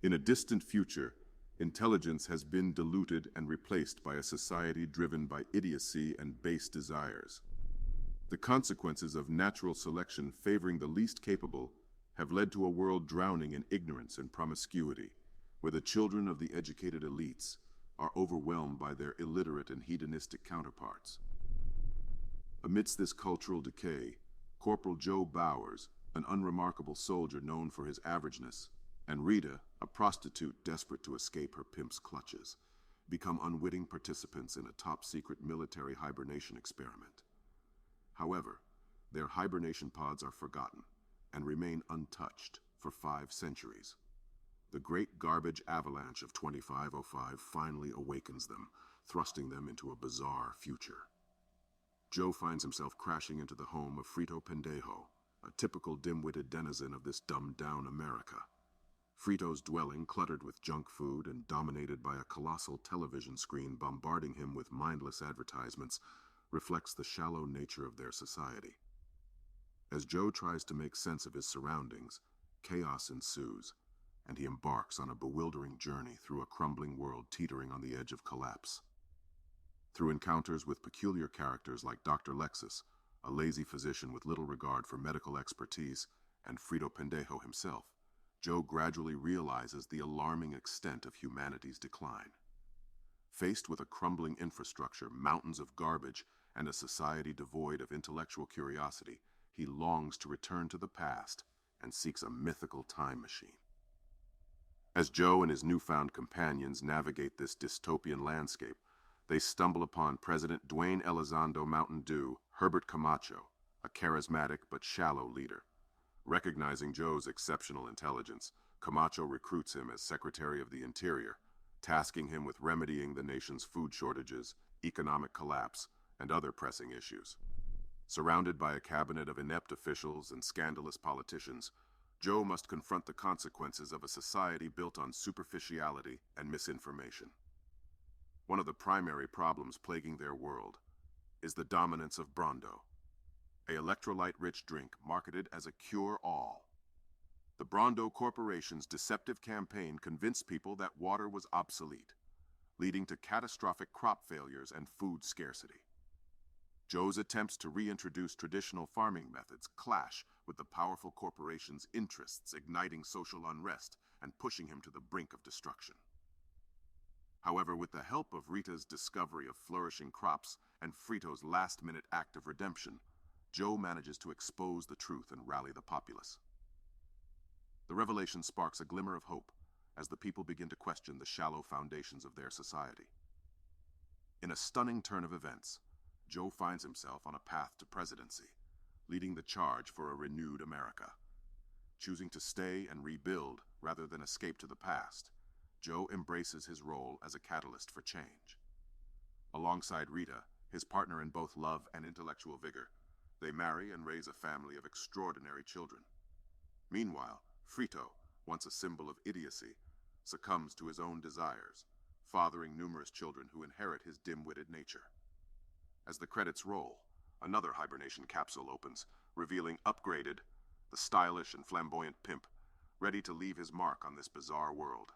In a distant future, intelligence has been diluted and replaced by a society driven by idiocy and base desires. The consequences of natural selection favoring the least capable have led to a world drowning in ignorance and promiscuity, where the children of the educated elites are overwhelmed by their illiterate and hedonistic counterparts. Amidst this cultural decay, Corporal Joe Bowers, an unremarkable soldier known for his averageness, and Rita, a prostitute desperate to escape her pimp's clutches, become unwitting participants in a top-secret military hibernation experiment. However, their hibernation pods are forgotten and remain untouched for 5 centuries. The great garbage avalanche of 2505 finally awakens them, thrusting them into a bizarre future. Joe finds himself crashing into the home of Frito Pendejo, a typical dim-witted denizen of this dumbed-down America. Frito's dwelling, cluttered with junk food and dominated by a colossal television screen bombarding him with mindless advertisements, reflects the shallow nature of their society. As Joe tries to make sense of his surroundings, chaos ensues, and he embarks on a bewildering journey through a crumbling world teetering on the edge of collapse. Through encounters with peculiar characters like Dr. Lexus, a lazy physician with little regard for medical expertise, and Frito Pendejo himself, Joe gradually realizes the alarming extent of humanity's decline. Faced with a crumbling infrastructure, mountains of garbage, and a society devoid of intellectual curiosity, he longs to return to the past and seeks a mythical time machine. As Joe and his newfound companions navigate this dystopian landscape, they stumble upon President Dwayne Elizondo Mountain Dew, Herbert Camacho, a charismatic but shallow leader. Recognizing Joe's exceptional intelligence, Camacho recruits him as Secretary of the Interior, tasking him with remedying the nation's food shortages, economic collapse, and other pressing issues. Surrounded by a cabinet of inept officials and scandalous politicians, Joe must confront the consequences of a society built on superficiality and misinformation. One of the primary problems plaguing their world is the dominance of Brondo, an electrolyte-rich drink marketed as a cure-all. The Brondo Corporation's deceptive campaign convinced people that water was obsolete, leading to catastrophic crop failures and food scarcity. Joe's attempts to reintroduce traditional farming methods clash with the powerful corporation's interests, igniting social unrest and pushing him to the brink of destruction. However, with the help of Rita's discovery of flourishing crops and Frito's last-minute act of redemption, Joe manages to expose the truth and rally the populace. The revelation sparks a glimmer of hope as the people begin to question the shallow foundations of their society. In a stunning turn of events, Joe finds himself on a path to presidency, leading the charge for a renewed America. Choosing to stay and rebuild rather than escape to the past, Joe embraces his role as a catalyst for change. Alongside Rita, his partner in both love and intellectual vigor, they marry and raise a family of extraordinary children. Meanwhile, Frito, once a symbol of idiocy, succumbs to his own desires, fathering numerous children who inherit his dim-witted nature. As the credits roll, another hibernation capsule opens, revealing Upgraded, the stylish and flamboyant pimp, ready to leave his mark on this bizarre world.